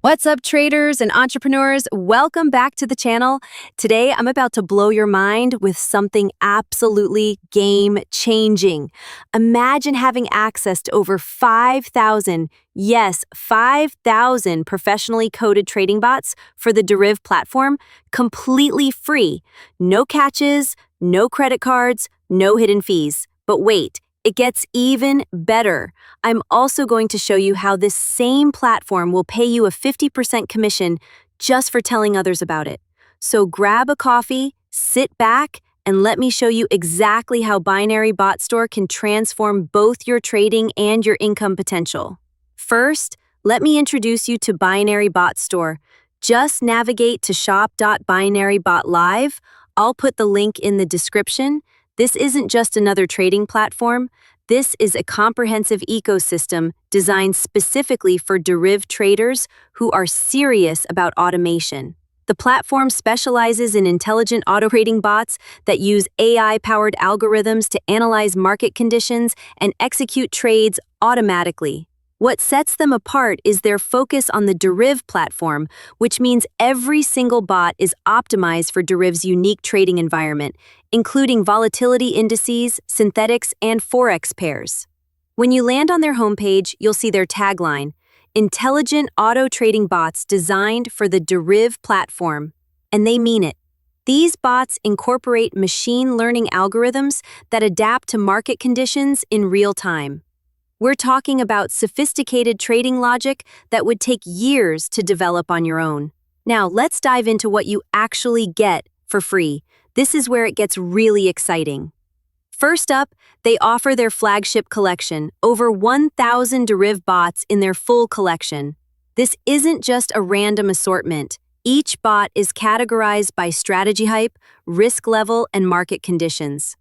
What's up, traders and entrepreneurs? Welcome back to the channel. Today, I'm about to blow your mind with something absolutely game-changing. Imagine having access to over 5,000, yes, 5,000 professionally coded trading bots for the Deriv platform, completely free. No catches, no credit cards, no hidden fees. But wait, it gets even better. I'm also going to show you how this same platform will pay you a 50% commission just for telling others about it. So grab a coffee, sit back, and let me show you exactly how BinaryBot Store can transform both your trading and your income potential. First, let me introduce you to BinaryBot Store. Just navigate to shop.binarybot.live. I'll put the link in the description. This isn't just another trading platform. This is a comprehensive ecosystem designed specifically for Deriv traders who are serious about automation. The platform specializes in intelligent auto-trading bots that use AI-powered algorithms to analyze market conditions and execute trades automatically. What sets them apart is their focus on the Deriv platform, which means every single bot is optimized for Deriv's unique trading environment, including volatility indices, synthetics, and Forex pairs. When you land on their homepage, you'll see their tagline, Intelligent Auto-Trading Bots Designed for the Deriv Platform. And they mean it. These bots incorporate machine learning algorithms that adapt to market conditions in real time. We're talking about sophisticated trading logic that would take years to develop on your own. Now, let's dive into what you actually get for free. This is where it gets really exciting. First up, they offer their flagship collection, over 1,000 Deriv bots in their full collection. This isn't just a random assortment. Each bot is categorized by strategy hype, risk level, and market conditions.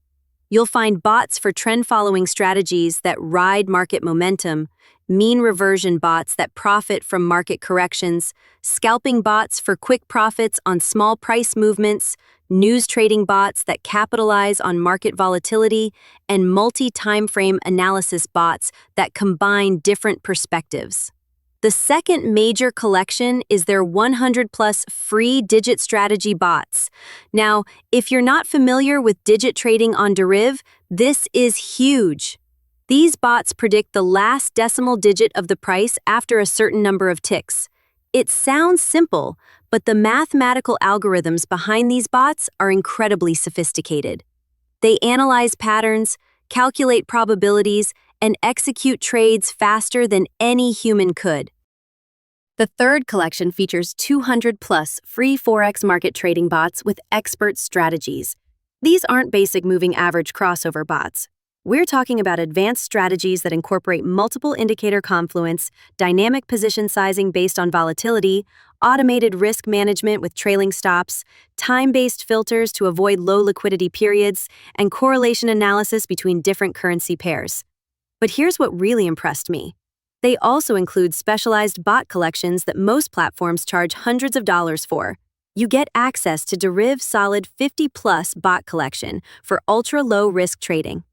You'll find bots for trend-following strategies that ride market momentum, mean reversion bots that profit from market corrections, scalping bots for quick profits on small price movements, news trading bots that capitalize on market volatility, and multi-timeframe analysis bots that combine different perspectives. The second major collection is their 100-plus free digit strategy bots. Now, if you're not familiar with digit trading on Deriv, this is huge. These bots predict the last decimal digit of the price after a certain number of ticks. It sounds simple, but the mathematical algorithms behind these bots are incredibly sophisticated. They analyze patterns, calculate probabilities, and execute trades faster than any human could. The third collection features 200-plus free Forex market trading bots with expert strategies. These aren't basic moving average crossover bots. We're talking about advanced strategies that incorporate multiple indicator confluence, dynamic position sizing based on volatility, automated risk management with trailing stops, time-based filters to avoid low liquidity periods, and correlation analysis between different currency pairs. But here's what really impressed me. They also include specialized bot collections that most platforms charge hundreds of dollars for. You get access to Deriv's solid 50-plus bot collection for ultra-low risk trading.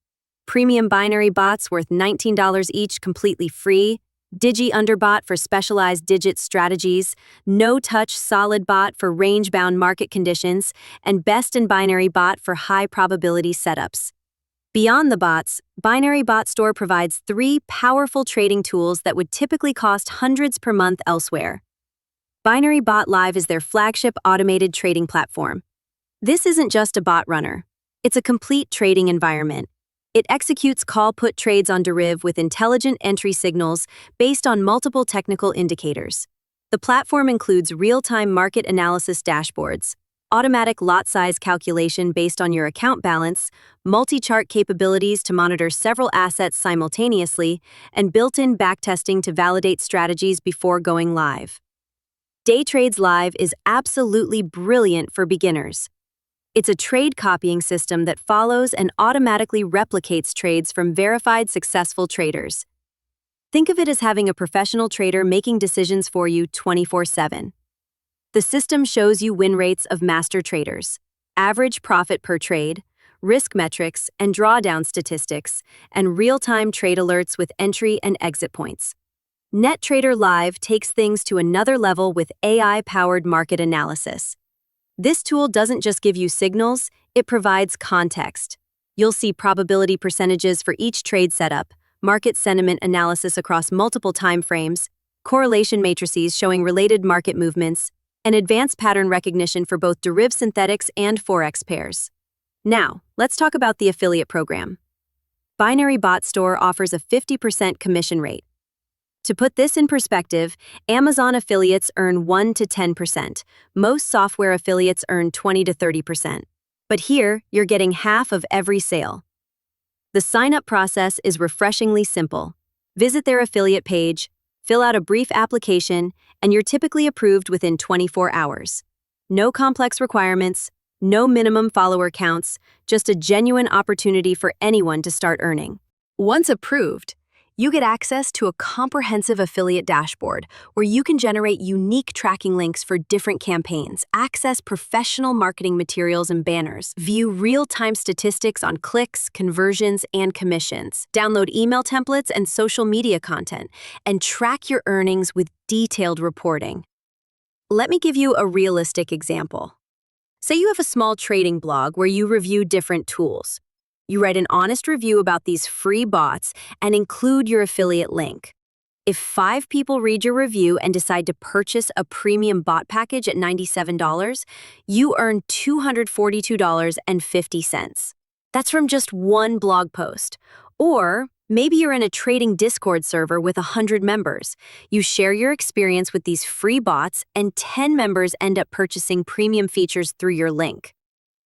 Premium binary bots worth $19 each completely free, Digi Underbot for specialized digit strategies, no-touch solid bot for range-bound market conditions, and best in binary bot for high-probability setups. Beyond the bots, BinaryBot Store provides 3 powerful trading tools that would typically cost hundreds per month elsewhere. BinaryBot Live is their flagship automated trading platform. This isn't just a bot runner. It's a complete trading environment. It executes call-put trades on Deriv with intelligent entry signals based on multiple technical indicators. The platform includes real-time market analysis dashboards, automatic lot size calculation based on your account balance, multi-chart capabilities to monitor several assets simultaneously, and built-in backtesting to validate strategies before going live. DayTrades Live is absolutely brilliant for beginners. It's a trade copying system that follows and automatically replicates trades from verified successful traders. Think of it as having a professional trader making decisions for you 24/7. The system shows you win rates of master traders, average profit per trade, risk metrics and drawdown statistics, and real-time trade alerts with entry and exit points. NetTrader Live takes things to another level with AI-powered market analysis. This tool doesn't just give you signals, it provides context. You'll see probability percentages for each trade setup, market sentiment analysis across multiple time frames, correlation matrices showing related market movements, and advanced pattern recognition for both Deriv synthetics and Forex pairs. Now, let's talk about the affiliate program. BinaryBot Store offers a 50% commission rate. To put this in perspective, Amazon affiliates earn 1 to 10%. Most software affiliates earn 20 to 30%. But here, you're getting half of every sale. The sign-up process is refreshingly simple. Visit their affiliate page, fill out a brief application, and you're typically approved within 24 hours. No complex requirements, no minimum follower counts, just a genuine opportunity for anyone to start earning. Once approved, you get access to a comprehensive affiliate dashboard where you can generate unique tracking links for different campaigns, access professional marketing materials and banners, view real-time statistics on clicks, conversions, and commissions, download email templates and social media content, and track your earnings with detailed reporting. Let me give you a realistic example. Say you have a small trading blog where you review different tools. You write an honest review about these free bots and include your affiliate link. If 5 people read your review and decide to purchase a premium bot package at $97, you earn $242.50. That's from just one blog post. Or maybe you're in a trading Discord server with 100 members. You share your experience with these free bots and 10 members end up purchasing premium features through your link.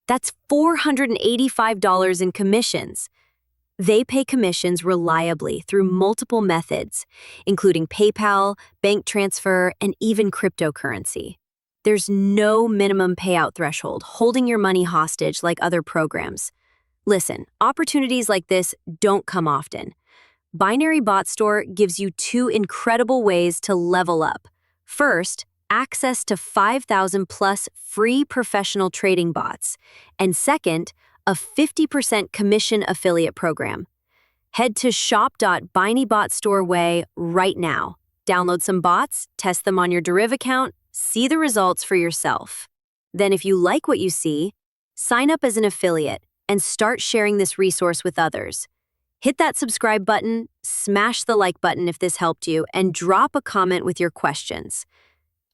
That's $485 in commissions. They pay commissions reliably through multiple methods, including PayPal, bank transfer, and even cryptocurrency. There's no minimum payout threshold holding your money hostage like other programs. Listen, opportunities like this don't come often. BinaryBot Store gives you 2 incredible ways to level up. First, access to 5,000 plus free professional trading bots. And second, a 50% commission affiliate program. Head to shop.binarybotstore right now. Download some bots, test them on your Deriv account, see the results for yourself. Then if you like what you see, sign up as an affiliate and start sharing this resource with others. Hit that subscribe button, smash the like button if this helped you, and drop a comment with your questions.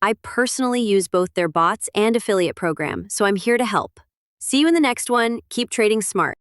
I personally use both their bots and affiliate program, so I'm here to help. See you in the next one. Keep trading smart.